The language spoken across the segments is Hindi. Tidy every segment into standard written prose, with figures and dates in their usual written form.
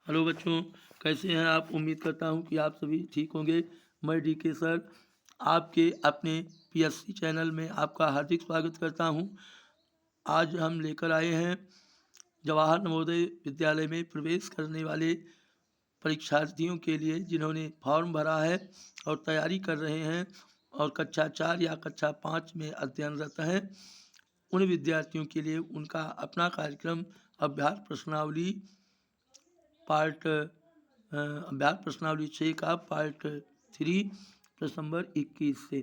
हेलो बच्चों, कैसे हैं आप। उम्मीद करता हूं कि आप सभी ठीक होंगे। मैं डीके सर आपके अपने पीएससी चैनल में आपका हार्दिक स्वागत करता हूं। आज हम लेकर आए हैं जवाहर नवोदय विद्यालय में प्रवेश करने वाले परीक्षार्थियों के लिए जिन्होंने फॉर्म भरा है और तैयारी कर रहे हैं और कक्षा 4 या कक्षा 5 में अध्ययनरत हैं। उन विद्यार्थियों के लिए उनका अपना कार्यक्रम अभ्यास प्रश्नावली अभ्यास प्रश्नावली 6 का पार्ट 3 प्रश्न नंबर 21 से।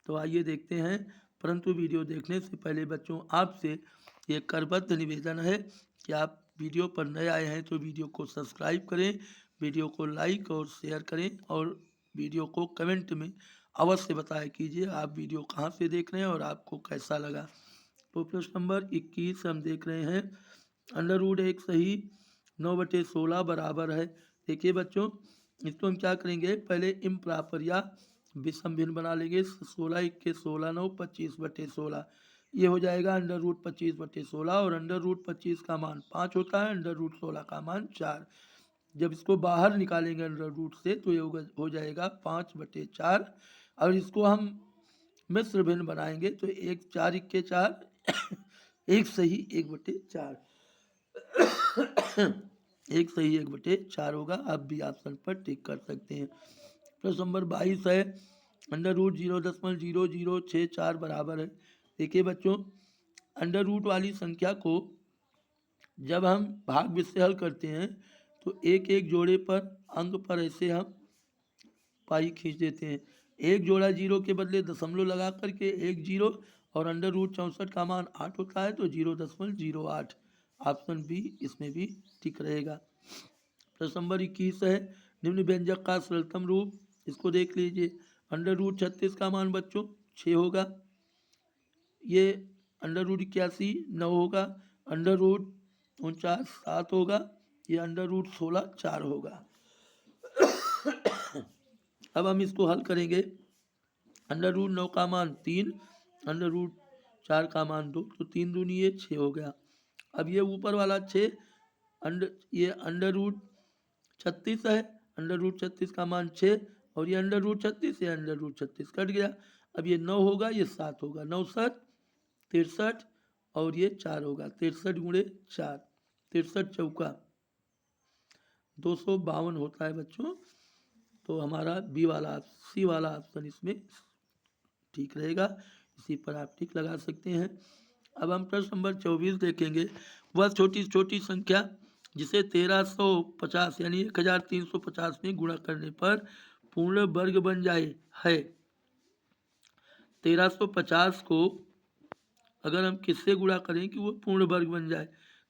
तो आइए देखते हैं। परंतु वीडियो देखने से पहले बच्चों आपसे ये करबद्ध निवेदन है कि आप वीडियो पर नए आए हैं तो वीडियो को सब्सक्राइब करें, वीडियो को लाइक और शेयर करें और वीडियो को कमेंट में अवश्य बताया कीजिए आप वीडियो कहाँ से देख रहे हैं और आपको कैसा लगा। तो प्रश्न नंबर 21 हम देख रहे हैं। अंडर रूट एक सही 9/16 बराबर है। देखिए बच्चों, इसको हम क्या करेंगे, पहले इम्प्रॉपर या विषम भिन्न बना लेंगे। 16 1 16 9 25/16 ये हो जाएगा अंडर रूट 25/16 और अंडर रूट 25 का मान 5 होता है, अंडर रूट 16 का मान 4। जब इसको बाहर निकालेंगे अंडर रूट से तो ये हो जाएगा 5/4 और इसको हम मिश्र भिन्न बनाएंगे तो 1 4 1 4 एक सही 1/4 एक सही 1/4 होगा। आप भी ऑप्शन पर टिक कर सकते हैं। प्रश्न नंबर 22 है। अंडर रूट 0.0064 बराबर है। देखिए बच्चों, अंडर रूट वाली संख्या को जब हम भाग से हल करते हैं तो एक एक जोड़े पर अंक पर ऐसे हम पाई खींच देते हैं। एक जोड़ा जीरो के बदले दशमलव लगा करके 1 0 और अंडर रूट 64 का मान 8 होता है तो 0.08। ऑप्शन बी इसमें भी ठीक रहेगा। प्रश्न नंबर 21 है। निम्न व्यंजक का सरलतम रूप, इसको देख लीजिए। अंडर रूट 36 का मान बच्चों 6 होगा, ये अंडर रूट 81 9 होगा, अंडर रूट 49 7 होगा, ये अंडर रूट 16 4 होगा। अब हम इसको हल करेंगे। अंडर रूट 9 का मान 3, अंडर रूट 4 का मान 2 तो 3 दूनी ये 6 हो गया। अब ये ऊपर वाला 6 ये अंडर रूट 36 है, अंडर रूट 36 का मान 6 और ये अंडर रूट 36 ये अंडर रूट 36 कट गया। अब ये 9 होगा, ये 7 होगा, 9 7 63 और ये 4 होगा। 63 गुणे 4 63 चौका 252 होता है बच्चों। तो हमारा सी वाला ऑप्शन इसमें ठीक रहेगा, इसी पर आप टिक लगा सकते हैं। अब हम प्रश्न नंबर 24 देखेंगे। वह छोटी छोटी संख्या जिसे 1350 यानी 1350 में गुणा करने पर पूर्ण वर्ग बन जाए है। 1350 को अगर हम किससे गुणा करें कि वो पूर्ण वर्ग बन जाए,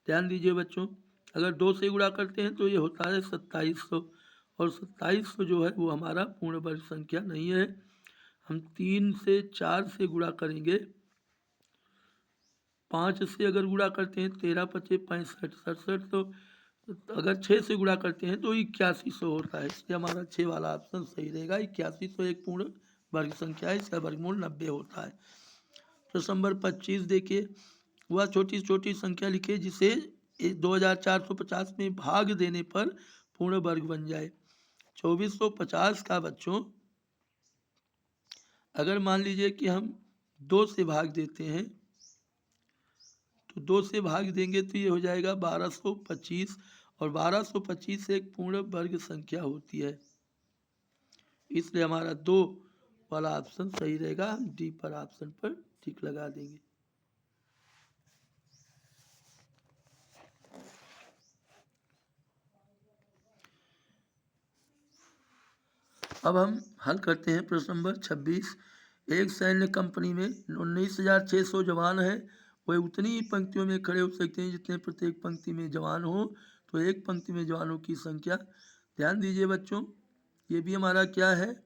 ध्यान दीजिए बच्चों। अगर 2 से गुणा करते हैं तो ये होता है 2700 और 2700 जो है वो हमारा पूर्ण वर्ग संख्या नहीं है। हम 3 से 4 से गुणा करेंगे, 5 से अगर गुणा करते हैं 13 5 65 67 तो अगर 6 से गुणा करते हैं तो 8100 होता है। इसलिए हमारा 6 वाला ऑप्शन सही रहेगा। 8100 एक पूर्ण वर्ग संख्या है, इसका वर्गमूल 90 होता है। प्रश्न नंबर 25 देखिए। वह छोटी छोटी संख्या लिखे जिसे 2450 में भाग देने पर पूर्ण वर्ग बन जाए। 2450 का बच्चों अगर मान लीजिए कि हम 2 से भाग देते हैं तो 2 से भाग देंगे तो ये हो जाएगा 1225 और 1225 एक पूर्ण वर्ग संख्या होती है, इसलिए हमारा 2 वाला ऑप्शन सही रहेगा। हम डी पर ऑप्शन पर टिक लगा देंगे। अब हम हल करते हैं प्रश्न नंबर 26। एक सैन्य कंपनी में 19,600 जवान हैं, वह उतनी ही पंक्तियों में खड़े हो सकते हैं जितने प्रत्येक पंक्ति में जवान हो, तो एक पंक्ति में जवानों की संख्या। ध्यान दीजिए बच्चों, ये भी हमारा क्या है,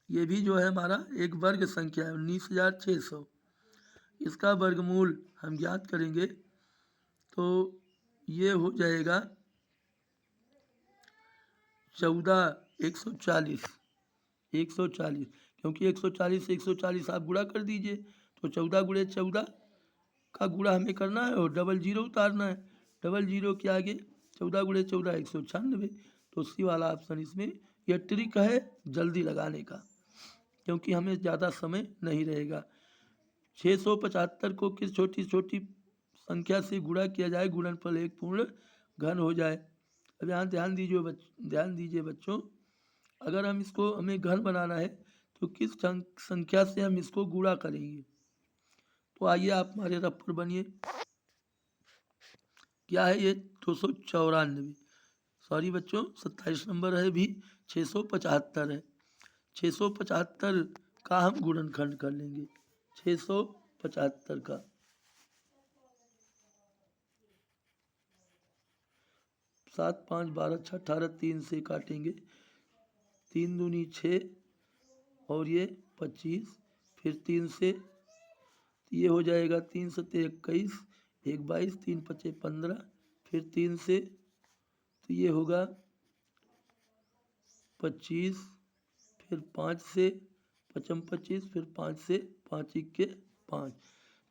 ये भी जो है हमारा एक वर्ग संख्या है 19,600। इसका वर्गमूल हम ज्ञात करेंगे तो ये हो जाएगा 140 क्योंकि 140 से 140 आप गुणा कर दीजिए तो 14 गुणे 14 का गुणा हमें करना है और डबल जीरो उतारना है। डबल जीरो के आगे 14 गुणे 14 196। तो सी वाला ऑप्शन इसमें, यह ट्रिक है जल्दी लगाने का, क्योंकि हमें ज़्यादा समय नहीं रहेगा। 675 को किस छोटी छोटी संख्या से गुणा किया जाए गुणनफल एक पूर्ण घन हो जाए। अब यहाँ ध्यान दीजिए बच्चों, अगर हम इसको हमें घन बनाना है तो किस संख्या से हम इसको गुणा करेंगे। तो आइए आप हमारे रफ पर बनिए। क्या है ये 294, सॉरी बच्चों 27 नंबर है भी, 675 है। 675 का हम गुणनखंड कर लेंगे, 675 का 7 5 12 6 18 3 से काटेंगे, 3 दूनी 6 और ये 25, फिर 3 से ये हो जाएगा 3 सत्ते 21, 1 22, 3 पचे 15, फिर 3 से तो ये होगा 25, फिर 5 से 55 25, फिर 5 से 5 इक्के 5,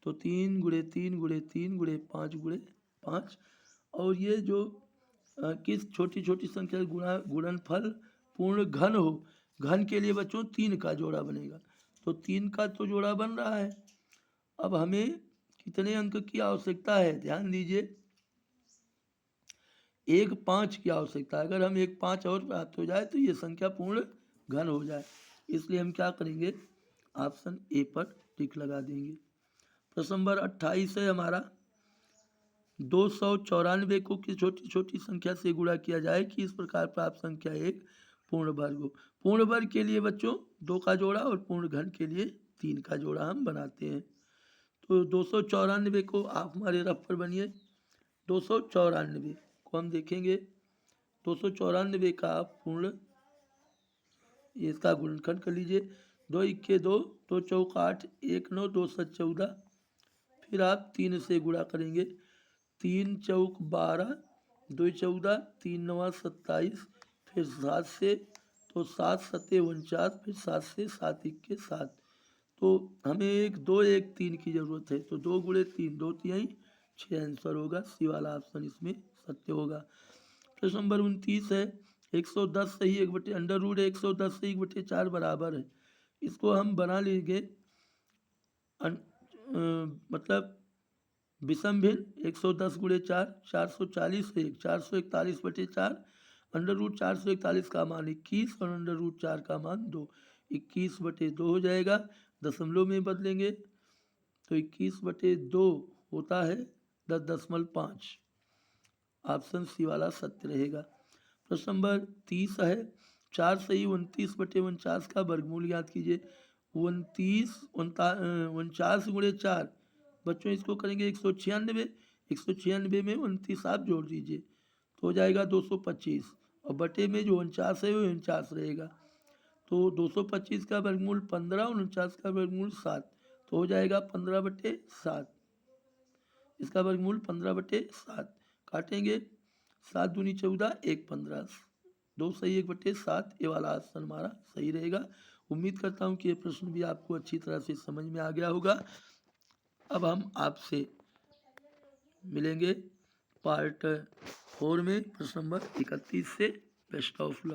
तो 3 गुणे 3 गुणे 3 गुणे 5 गुणे 5। और ये जो किस छोटी छोटी संख्या गुणनफल पूर्ण घन हो, घन के लिए बच्चों 3 का जोड़ा बनेगा, तो 3 का तो जोड़ा बन रहा है। अब हमें कितने अंक की आवश्यकता है, ध्यान दीजिए, 1 5 की आवश्यकता है। अगर हम 1 5 और प्राप्त हो जाए तो ये संख्या पूर्ण घन हो जाए, इसलिए हम क्या करेंगे, ऑप्शन ए पर टिक लगा देंगे। प्रश्न नंबर 28 है हमारा, 294 को किस छोटी छोटी संख्या से गुणा किया जाए कि इस प्रकार प्राप्त संख्या एक पूर्ण वर्ग हो। पूर्ण वर्ग के लिए बच्चों 2 का जोड़ा और पूर्ण घन के लिए 3 का जोड़ा हम बनाते हैं। तो 294 को आप हमारे रफ पर बनिए। 294 को हम देखेंगे, 294 का पूर्ण, इसका गुणनखंड कर लीजिए, 2 इक्के 2, 2 चौक 8, 1 9, 2 7 14, फिर आप 3 से गुणा करेंगे, 3 चौक 12, 2 14, 3 9 27, फिर 7 से तो 7 सत्ते 49, फिर 7 से 7 इक्के 7। तो हमें 1 2 1 3 की ज़रूरत है, तो 2 गुणे 3 2 तिहाई 6 आंसर होगा, सी वाला ऑप्शन इसमें सत्य होगा। प्रश्न नंबर 29 है, 110 सही 1 अंडर रूट 110 सही 1/4 बराबर है। इसको हम बना लेंगे मतलब विषम भिन्न, 110 गुणे 4 440 है 441/4, अंडर रूट 441 का मान 21 और अंडर रूट 4 का मान 2, 21/2 हो जाएगा। दशमलव में बदलेंगे तो 21/2 होता है 10.5, ऑप्शन सी वाला सत्य रहेगा। प्रश्न नंबर 30 है, 4 सही 29/49 का वर्गमूल ज्ञात कीजिए। 49 गुणे 4, बच्चों इसको करेंगे 196, 196 में 29 आप जोड़ दीजिए तो हो जाएगा 225, और बटे में जो 49 है वो 49 रहेगा, तो 225 का वर्गमूल 15 और 49 का वर्गमूल 7, तो हो जाएगा 15/7, इसका वर्गमूल 15/7 काटेंगे, 7 दूनी 14 1 15, 2 सही 1/7, ये वाला ऑप्शन हमारा सही रहेगा। उम्मीद करता हूँ कि ये प्रश्न भी आपको अच्छी तरह से समझ में आ गया होगा। अब हम आपसे मिलेंगे पार्ट 4 में प्रश्न नंबर 31 से। Best of luck.